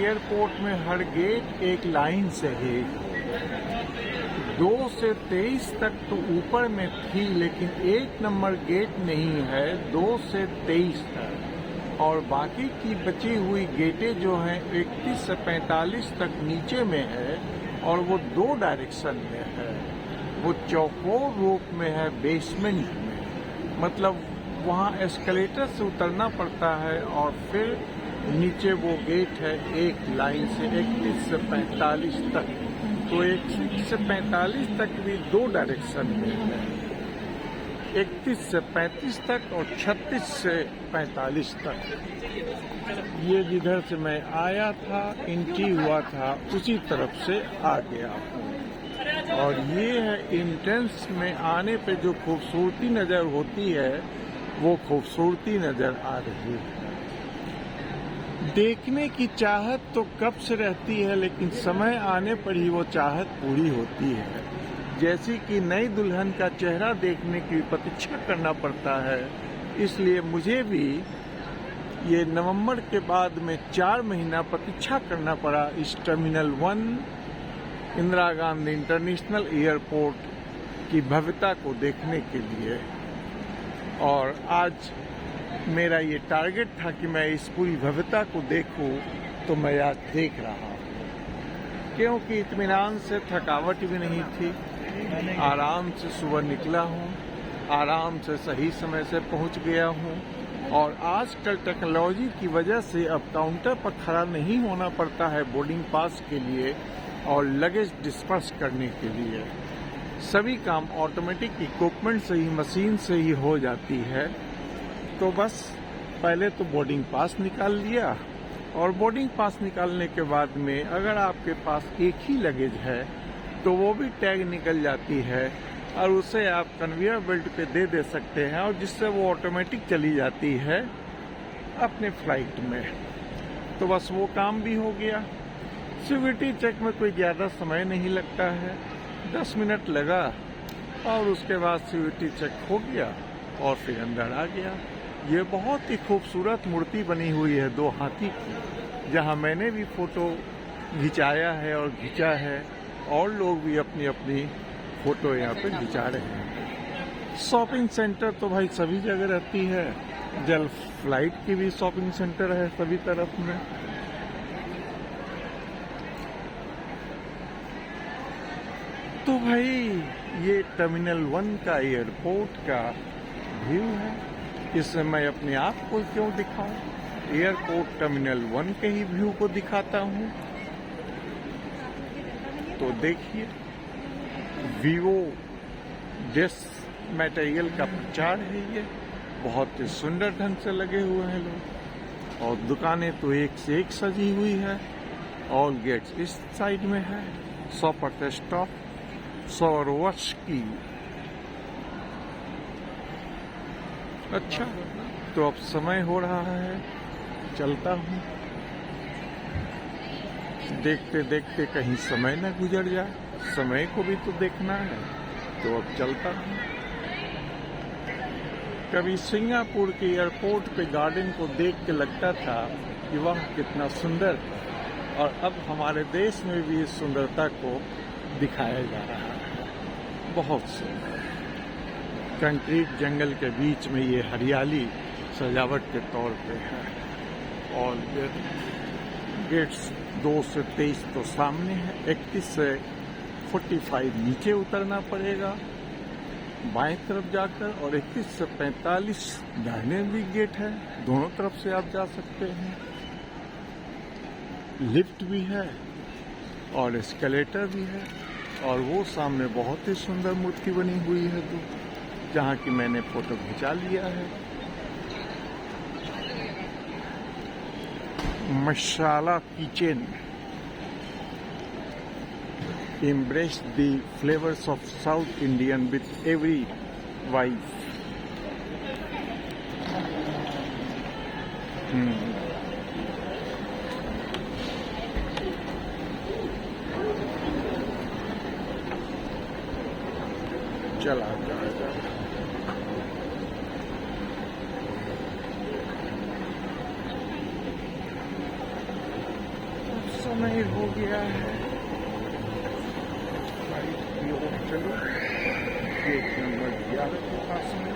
Airport में हर gate एक line से है। 2 से 23 तक तो ऊपर में थी, लेकिन 1 नंबर गेट नहीं है, 2 से 23 है। और बाकी की बची हुई गेटें जो हैं 31 से 45 तक नीचे में है, और वो 2 डायरेक्शन में है। वो चौकोर रूप में है, बेसमेंट में, मतलब वहाँ एस्केलेटर से उतरना पड़ता है और फिर नीचे वो गेट है एक लाइन से 31 से 45 तक। तो 31 से 45 तक भी 2 डायरेक्शन में है, 31 से 35 तक और 36 से 45 तक। ये जिधर से मैं आया था, एंट्री हुआ था, उसी तरफ से आ गया हूँ। और ये है एंट्रेंस में आने पे जो खूबसूरती नज़र होती है, वो खूबसूरती नज़र आ रही है। देखने की चाहत तो कब से रहती है, लेकिन समय आने पर ही वो चाहत पूरी होती है। जैसे कि नई दुल्हन का चेहरा देखने की प्रतीक्षा करना पड़ता है, इसलिए मुझे भी ये नवंबर के बाद में 4 महीना प्रतीक्षा करना पड़ा इस terminal 1 Indira Gandhi international airport की भव्यता को देखने के लिए। और आज मेरा ये टारगेट था कि मैं इस पूरी भव्यता को देखूं, तो मैं आज देख रहा हूँ, क्योंकि इत्मीनान से थकावट भी नहीं थी। आराम से सुबह निकला हूँ, आराम से सही समय से पहुँच गया हूँ। और आजकल टेक्नोलॉजी की वजह से अब काउंटर पर खड़ा नहीं होना पड़ता है बोर्डिंग पास के लिए और लगेज डिस्पर्स करने के लिए। सभी काम ऑटोमेटिक इक्विपमेंट से ही, मशीन से ही हो जाती है। तो बस पहले तो बोर्डिंग पास निकाल लिया, और बोर्डिंग पास निकालने के बाद में अगर आपके पास एक ही लगेज है तो वो भी टैग निकल जाती है, और उसे आप कन्वेयर बेल्ट पे दे सकते हैं, और जिससे वो ऑटोमेटिक चली जाती है अपने फ्लाइट में। तो बस वो काम भी हो गया। सिक्योरिटी चेक में कोई ज़्यादा समय नहीं लगता है, 10 मिनट लगा और उसके बाद सिक्योरिटी चेक हो गया और फिर अंदर आ गया। ये बहुत ही खूबसूरत मूर्ति बनी हुई है 2 हाथी की, जहाँ मैंने भी फोटो खिंचाया है और खींचा है, और लोग भी अपनी अपनी फोटो यहाँ पे खिंचा रहे हैं। शॉपिंग सेंटर तो भाई सभी जगह रहती है, जल फ्लाइट की भी शॉपिंग सेंटर है सभी तरफ में। तो भाई ये टर्मिनल 1 का एयरपोर्ट का व्यू है, इससे मैं अपने आप को क्यों दिखाऊं, एयरपोर्ट टर्मिनल 1 के ही व्यू को दिखाता हूं। तो देखिए, वीवो ड्रेस मटेरियल का प्रचार है, ये बहुत ही सुंदर ढंग से लगे हुए हैं लोग, और दुकानें तो एक से एक सजी हुई है। ऑल गेट्स इस साइड में है, 100% स्टॉप, 100 वर्ष की। अच्छा, तो अब समय हो रहा है, चलता हूँ। देखते देखते कहीं समय न गुजर जाए, समय को भी तो देखना है, तो अब चलता हूँ। कभी सिंगापुर के एयरपोर्ट पे गार्डन को देख के लगता था कि वह कितना सुंदर, और अब हमारे देश में भी इस सुंदरता को दिखाया जा रहा है। बहुत सुंदर कंक्रीट जंगल के बीच में ये हरियाली सजावट के तौर पे है। और गेट्स 2 से 23 तो सामने है, 31 से 45 नीचे उतरना पड़ेगा बाएं तरफ जाकर, और 31 से 45 दाहिने भी गेट है, दोनों तरफ से आप जा सकते हैं। लिफ्ट भी है और एस्केलेटर भी है, और वो सामने बहुत ही सुंदर मूर्ति बनी हुई है जहाँ की मैंने फोटो खिंचा लिया है। मसाला kitchen embrace the flavors of South Indian with every wife. चला जाएगा। समय हो गया है। चलो 1 नंबर 11 के पास में